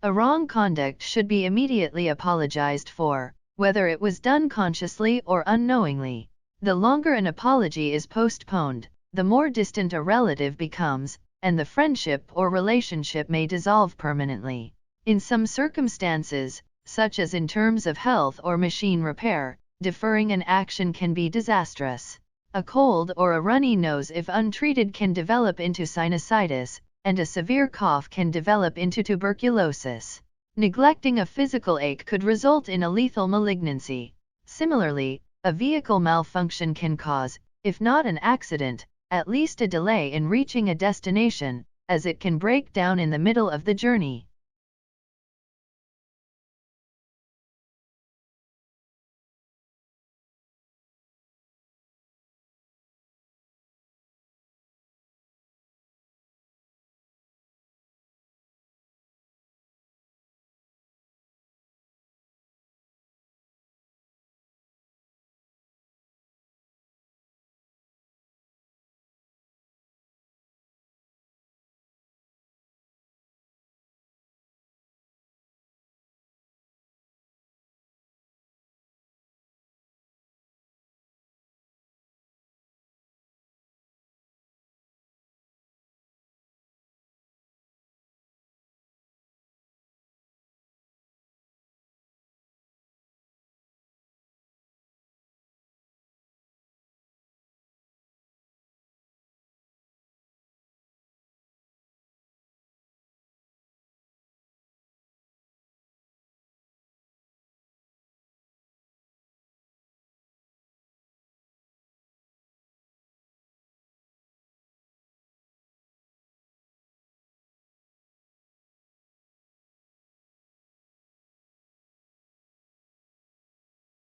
A wrong conduct should be immediately apologized for, whether it was done consciously or unknowingly. The longer an apology is postponed, the more distant a relative becomes, and the friendship or relationship may dissolve permanently. In some circumstances, such as in terms of health or machine repair, deferring an action can be disastrous. A cold or a runny nose, if untreated, can develop into sinusitis, and a severe cough can develop into tuberculosis. Neglecting a physical ache could result in a lethal malignancy. Similarly, a vehicle malfunction can cause, if not an accident, at least a delay in reaching a destination, as it can break down in the middle of the journey.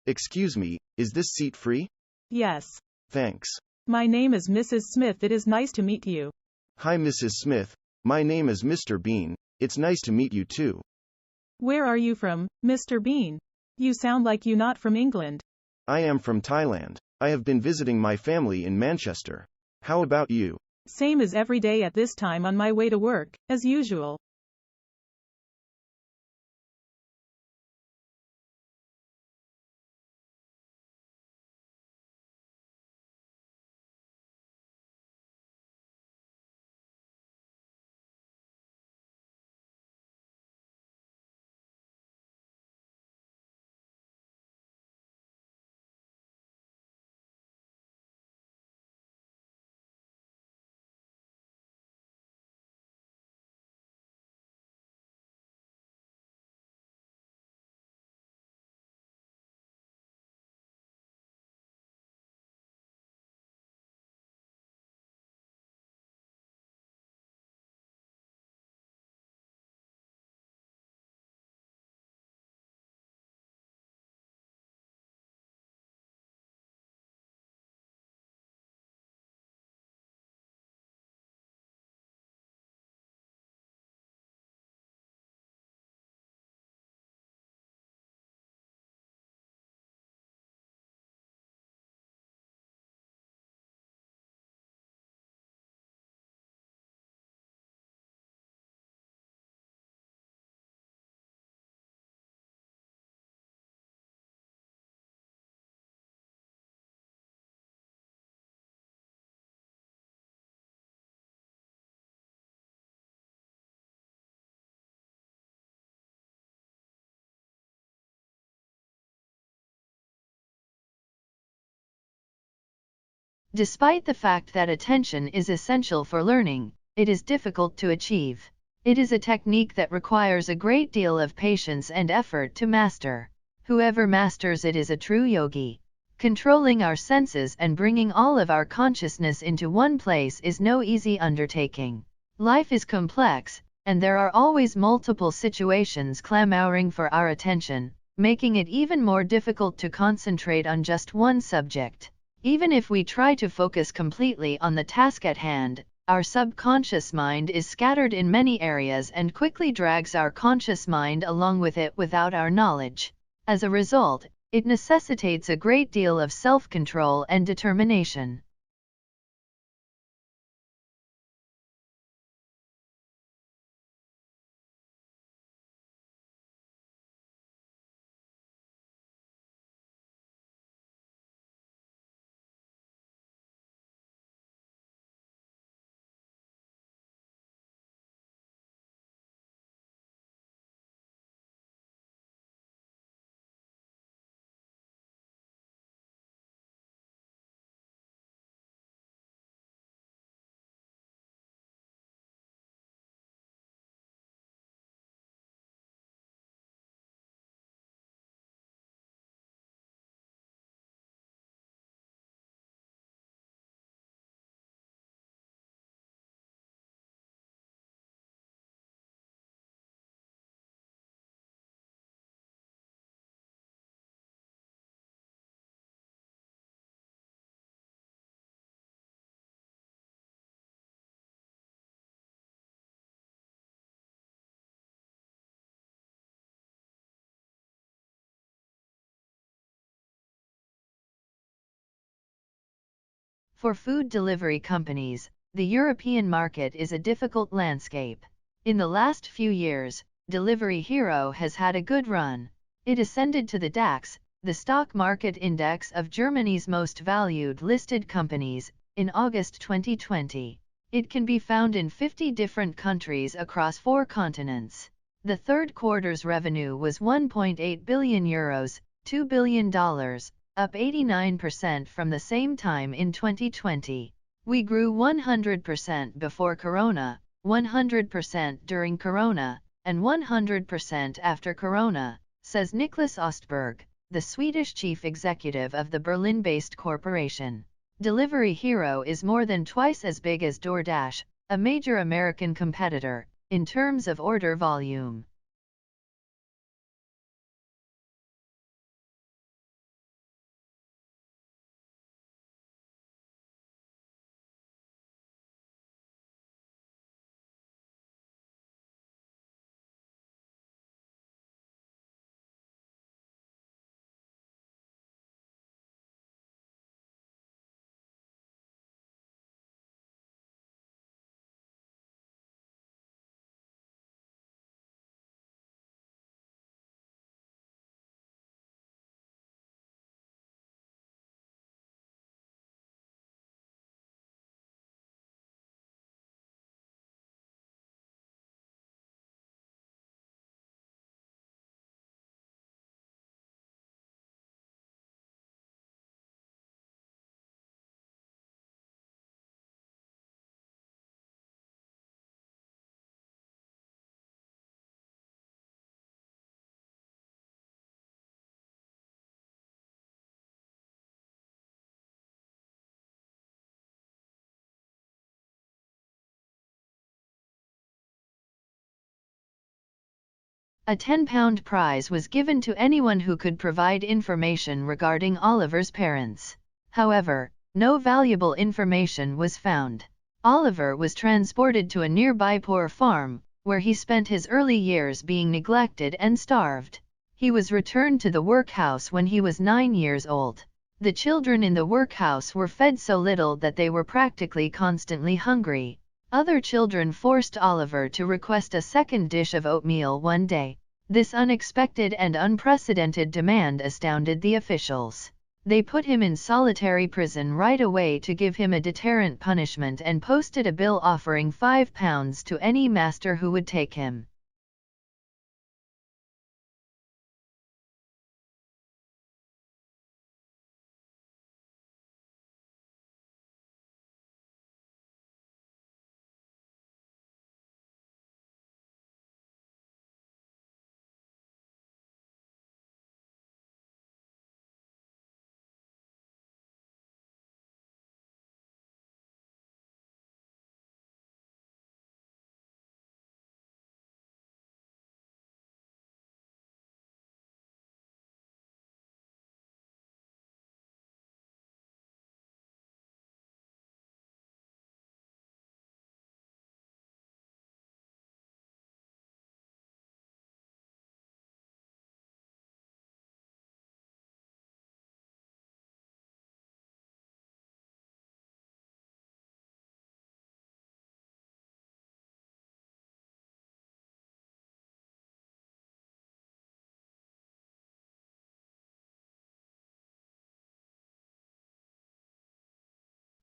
Excuse me, is this seat free? Yes. Thanks. My name is Mrs. Smith. It is nice to meet you. Hi, Mrs. Smith. My name is Mr. Bean. It's nice to meet you too. Where are you from, Mr. Bean? You sound like you're not from England. I am from Thailand. I have been visiting my family in Manchester. How about you? Same as every day at this time on my way to work, as usual. Despite the fact that attention is essential for learning, it is difficult to achieve. It is a technique that requires a great deal of patience and effort to master. Whoever masters it is a true yogi. Controlling our senses and bringing all of our consciousness into one place is no easy undertaking. Life is complex, and there are always multiple situations clamoring for our attention, making it even more difficult to concentrate on just one subject. Even if we try to focus completely on the task at hand, our subconscious mind is scattered in many areas and quickly drags our conscious mind along with it without our knowledge. As a result, it necessitates a great deal of self-control and determination. For food delivery companies, the European market is a difficult landscape. In the last few years, Delivery Hero has had a good run. It ascended to the DAX, the stock market index of Germany's most valued listed companies, in August 2020. It can be found in 50 different countries across 4 continents. The third quarter's revenue was €1.8 billion, $2 billion, up 89% from the same time in 2020. We grew 100% before Corona, 100% during Corona, and 100% after Corona, says Niklas Ostberg, the Swedish chief executive of the Berlin-based corporation. Delivery Hero is more than twice as big as DoorDash, a major American competitor, in terms of order volume. A £10 prize was given to anyone who could provide information regarding Oliver's parents. However, no valuable information was found. Oliver was transported to a nearby poor farm, where he spent his early years being neglected and starved. He was returned to the workhouse when he was 9 years old. The children in the workhouse were fed so little that they were practically constantly hungry. Other children forced Oliver to request a second dish of oatmeal one day. This unexpected and unprecedented demand astounded the officials. They put him in solitary prison right away to give him a deterrent punishment and posted a bill offering £5 to any master who would take him.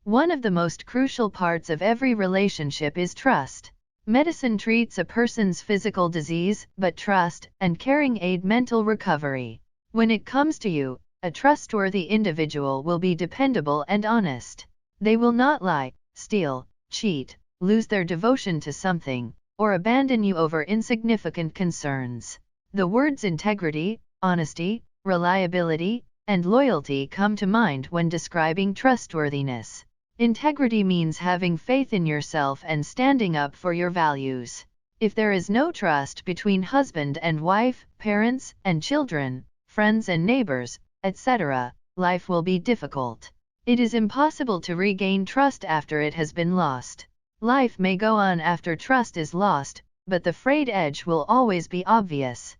One of the most crucial parts of every relationship is trust. Medicine treats a person's physical disease, but trust and caring aid mental recovery. When it comes to you, a trustworthy individual will be dependable and honest. They will not lie, steal, cheat, lose their devotion to something, or abandon you over insignificant concerns. The words integrity, honesty, reliability, and loyalty come to mind when describing trustworthiness. Integrity means having faith in yourself and standing up for your values. If there is no trust between husband and wife, parents and children, friends and neighbors, etc., life will be difficult. It is impossible to regain trust after it has been lost. Life may go on after trust is lost, but the frayed edge will always be obvious.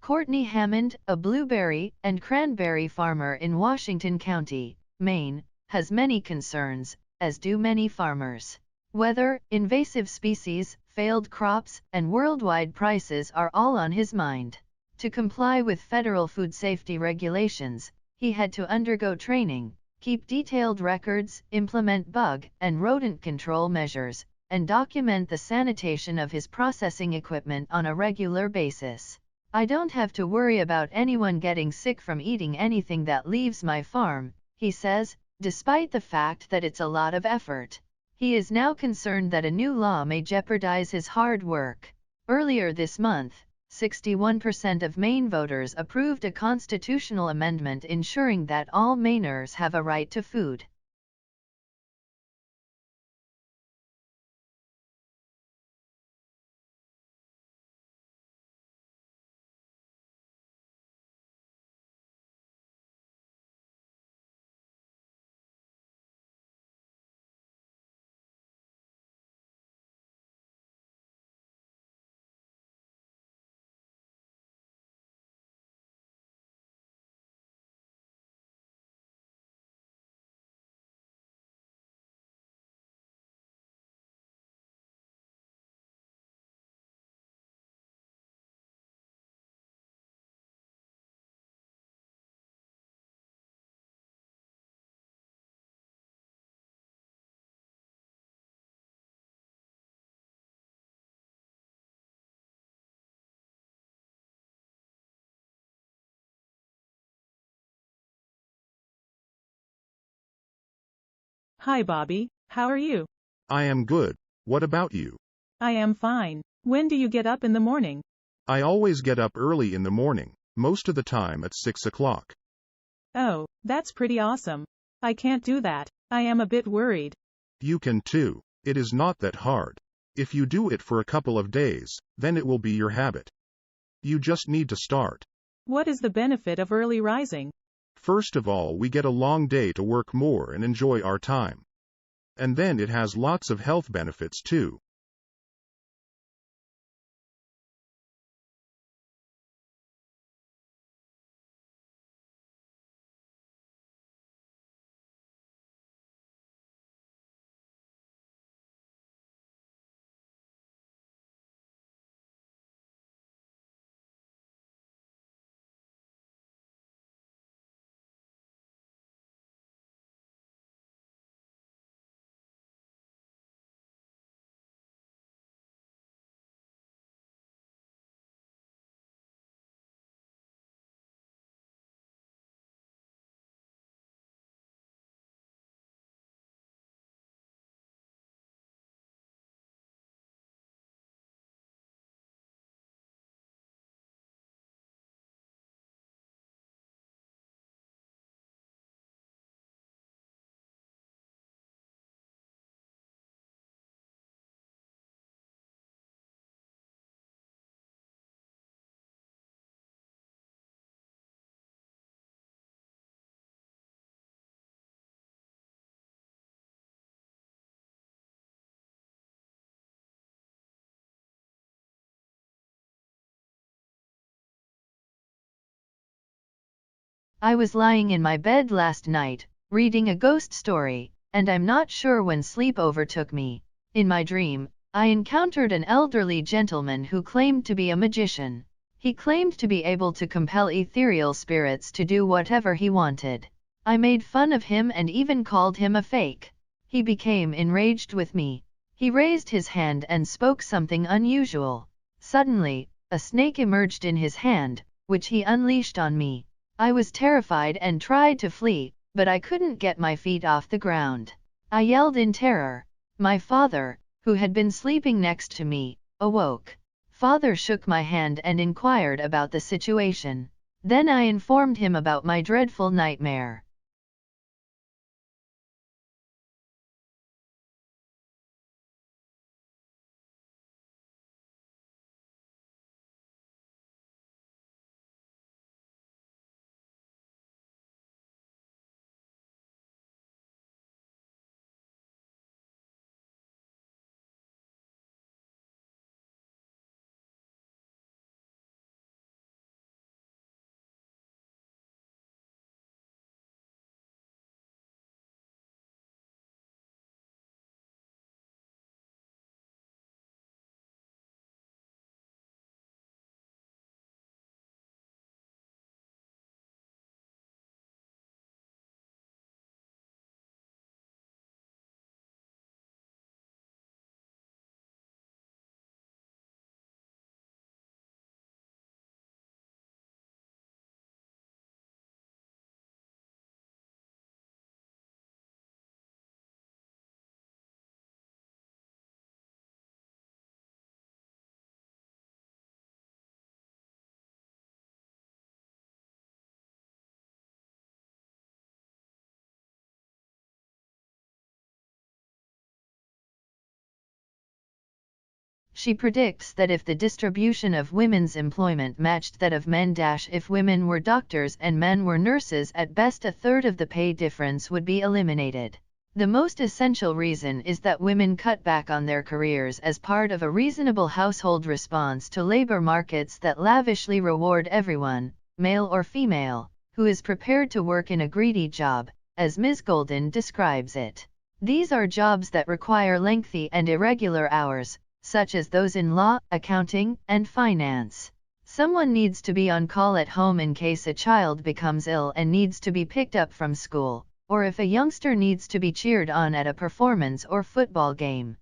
Courtney Hammond, a blueberry and cranberry farmer in Washington County, Maine, has many concerns, as do many farmers. Weather, invasive species, failed crops, and worldwide prices are all on his mind. To comply with federal food safety regulations, he had to undergo training, keep detailed records, implement bug and rodent control measures, and document the sanitation of his processing equipment on a regular basis. I don't have to worry about anyone getting sick from eating anything that leaves my farm, he says, despite the fact that it's a lot of effort. He is now concerned that a new law may jeopardize his hard work. Earlier this month, 61% of Maine voters approved a constitutional amendment ensuring that all Mainers have a right to food. Hi Bobby, how are you? I am good. What about you? I am fine. When do you get up in the morning? I always get up early in the morning, most of the time at 6 o'clock. Oh, that's pretty awesome. I can't do that. I am a bit worried. You can too. It is not that hard. If you do it for a couple of days, then it will be your habit. You just need to start. What is the benefit of early rising? First of all, we get a long day to work more and enjoy our time. And then it has lots of health benefits too. I was lying in my bed last night, reading a ghost story, and I'm not sure when sleep overtook me. In my dream, I encountered an elderly gentleman who claimed to be a magician. He claimed to be able to compel ethereal spirits to do whatever he wanted. I made fun of him and even called him a fake. He became enraged with me. He raised his hand and spoke something unusual. Suddenly, a snake emerged in his hand, which he unleashed on me. I was terrified and tried to flee, but I couldn't get my feet off the ground. I yelled in terror. My father, who had been sleeping next to me, awoke. Father shook my hand and inquired about the situation. Then I informed him about my dreadful nightmare. She predicts that if the distribution of women's employment matched that of men, if women were doctors and men were nurses, at best a third of the pay difference would be eliminated. The most essential reason is that women cut back on their careers as part of a reasonable household response to labor markets that lavishly reward everyone, male or female, who is prepared to work in a greedy job, as Ms. Golden describes it. These are jobs that require lengthy and irregular hours, such as those in law, accounting, and finance. Someone needs to be on call at home in case a child becomes ill and needs to be picked up from school, or if a youngster needs to be cheered on at a performance or football game.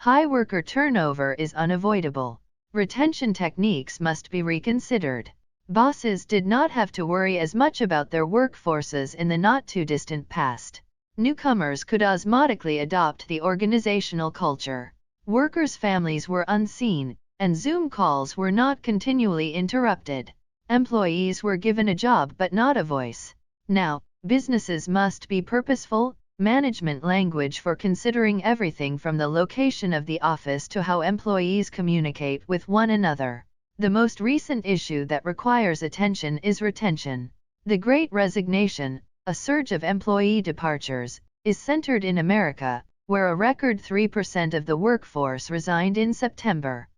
High worker turnover is unavoidable. Retention techniques must be reconsidered. Bosses did not have to worry as much about their workforces in the not-too-distant past. Newcomers could osmotically adopt the organizational culture. Workers' families were unseen, and Zoom calls were not continually interrupted. Employees were given a job but not a voice. Now, businesses must be purposeful, management language for considering everything from the location of the office to how employees communicate with one another. The most recent issue that requires attention is retention. The Great Resignation, a surge of employee departures, is centered in America, where a record 3% of the workforce resigned in September.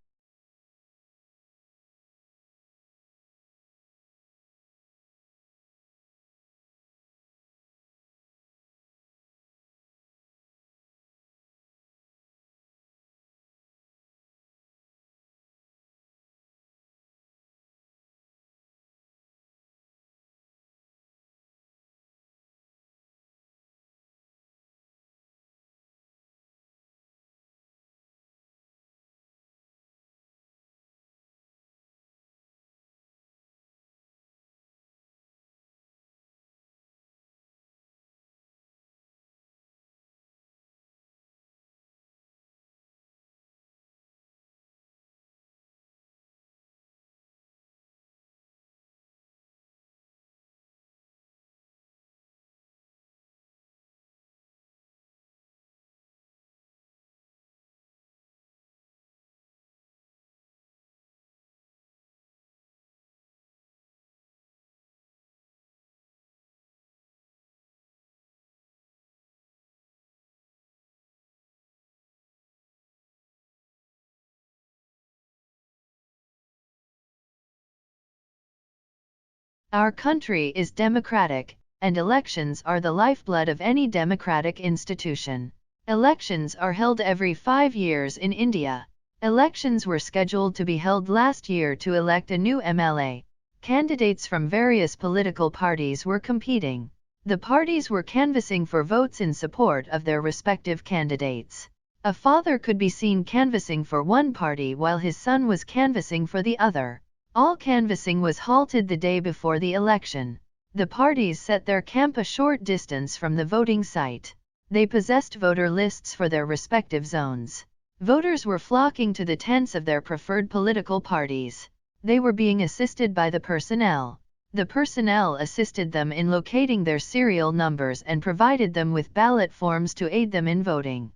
Our country is democratic, and elections are the lifeblood of any democratic institution. Elections are held every 5 years in India. Elections were scheduled to be held last year to elect a new MLA. Candidates from various political parties were competing. The parties were canvassing for votes in support of their respective candidates. A father could be seen canvassing for one party while his son was canvassing for the other. All canvassing was halted the day before the election. The parties set their camp a short distance from the voting site. They possessed voter lists for their respective zones. Voters were flocking to the tents of their preferred political parties. They were being assisted by the personnel. The personnel assisted them in locating their serial numbers and provided them with ballot forms to aid them in voting.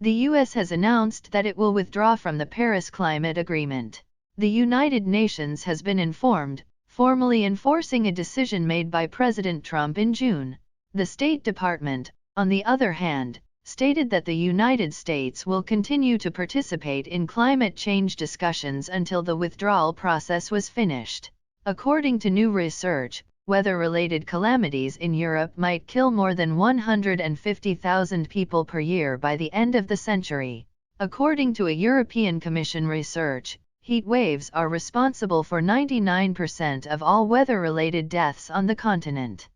The US has announced that it will withdraw from the Paris Climate Agreement. The United Nations has been informed, formally enforcing a decision made by President Trump in June. The State Department, on the other hand, stated that the United States will continue to participate in climate change discussions until the withdrawal process was finished. According to new research, weather-related calamities in Europe might kill more than 150,000 people per year by the end of the century. According to a European Commission research, heat waves are responsible for 99% of all weather-related deaths on the continent.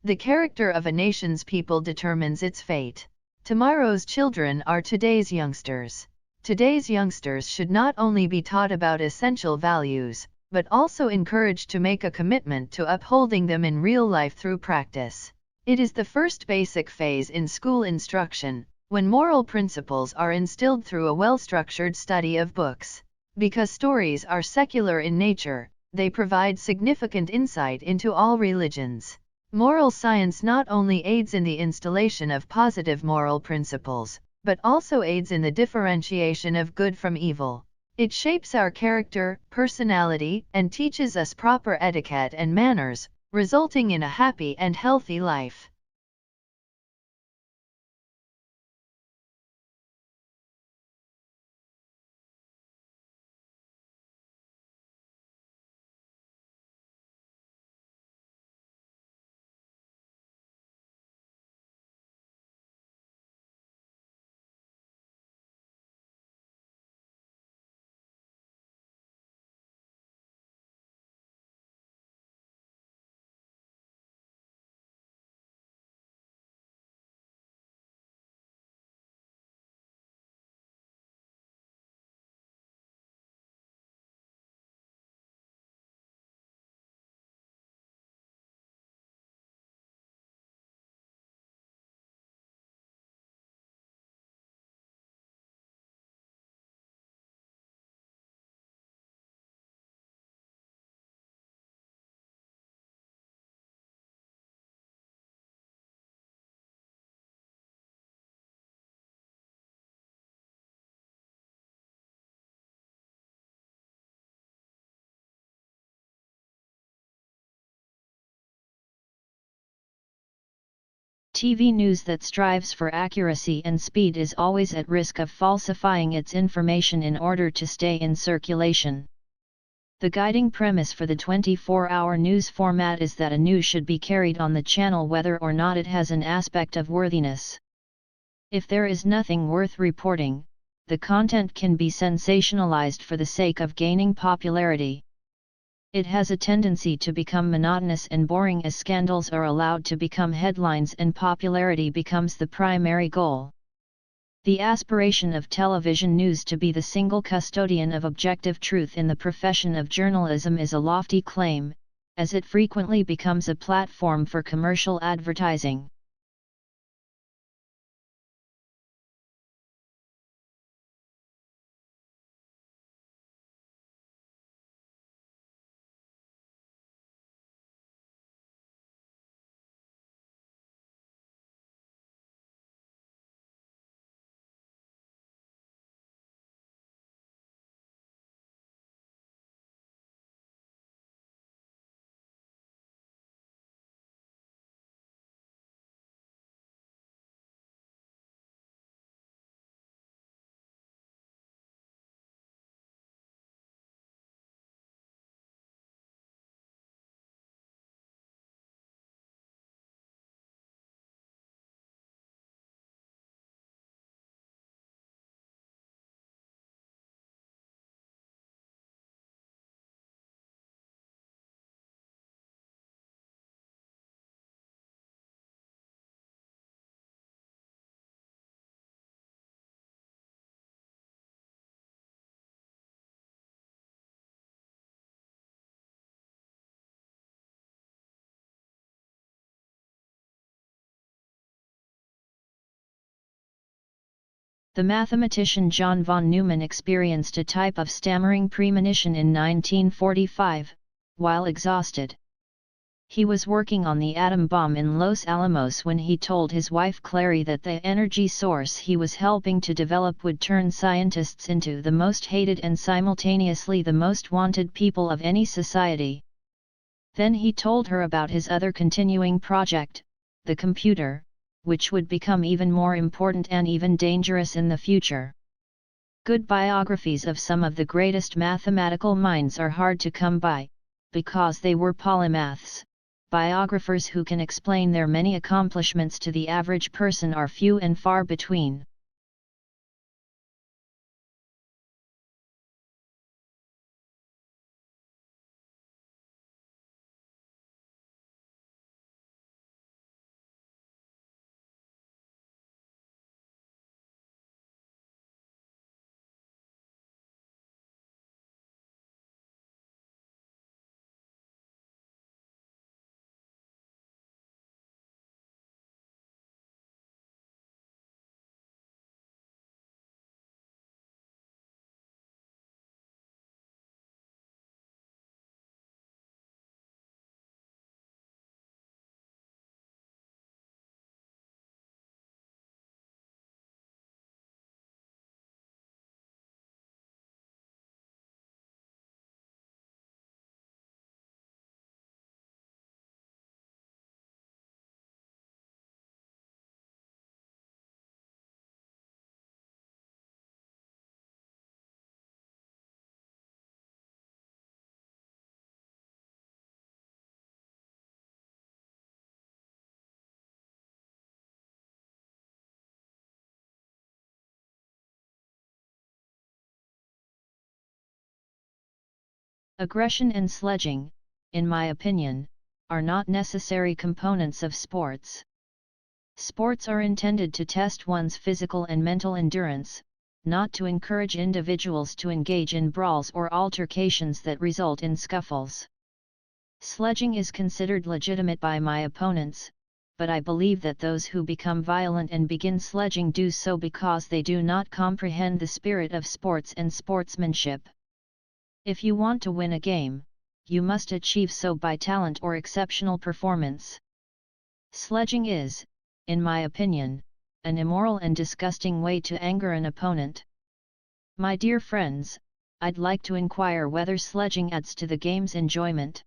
The character of a nation's people determines its fate. Tomorrow's children are today's youngsters. Today's youngsters should not only be taught about essential values, but also encouraged to make a commitment to upholding them in real life through practice. It is the first basic phase in school instruction, when moral principles are instilled through a well-structured study of books. Because stories are secular in nature, they provide significant insight into all religions. Moral science not only aids in the installation of positive moral principles, but also aids in the differentiation of good from evil. It shapes our character, personality, and teaches us proper etiquette and manners, resulting in a happy and healthy life. TV news that strives for accuracy and speed is always at risk of falsifying its information in order to stay in circulation. The guiding premise for the 24-hour news format is that a news should be carried on the channel whether or not it has an aspect of worthiness. If there is nothing worth reporting, the content can be sensationalized for the sake of gaining popularity. It has a tendency to become monotonous and boring as scandals are allowed to become headlines and popularity becomes the primary goal. The aspiration of television news to be the single custodian of objective truth in the profession of journalism is a lofty claim, as it frequently becomes a platform for commercial advertising. The mathematician John von Neumann experienced a type of stammering premonition in 1945, while exhausted. He was working on the atom bomb in Los Alamos when he told his wife Clary that the energy source he was helping to develop would turn scientists into the most hated and simultaneously the most wanted people of any society. Then he told her about his other continuing project, the computer, which would become even more important and even dangerous in the future. Good biographies of some of the greatest mathematical minds are hard to come by, because they were polymaths. Biographers who can explain their many accomplishments to the average person are few and far between. Aggression and sledging, in my opinion, are not necessary components of sports. Sports are intended to test one's physical and mental endurance, not to encourage individuals to engage in brawls or altercations that result in scuffles. Sledging is considered legitimate by my opponents, but I believe that those who become violent and begin sledging do so because they do not comprehend the spirit of sports and sportsmanship. If you want to win a game, you must achieve so by talent or exceptional performance. Sledging is, in my opinion, an immoral and disgusting way to anger an opponent. My dear friends, I'd like to inquire whether sledging adds to the game's enjoyment.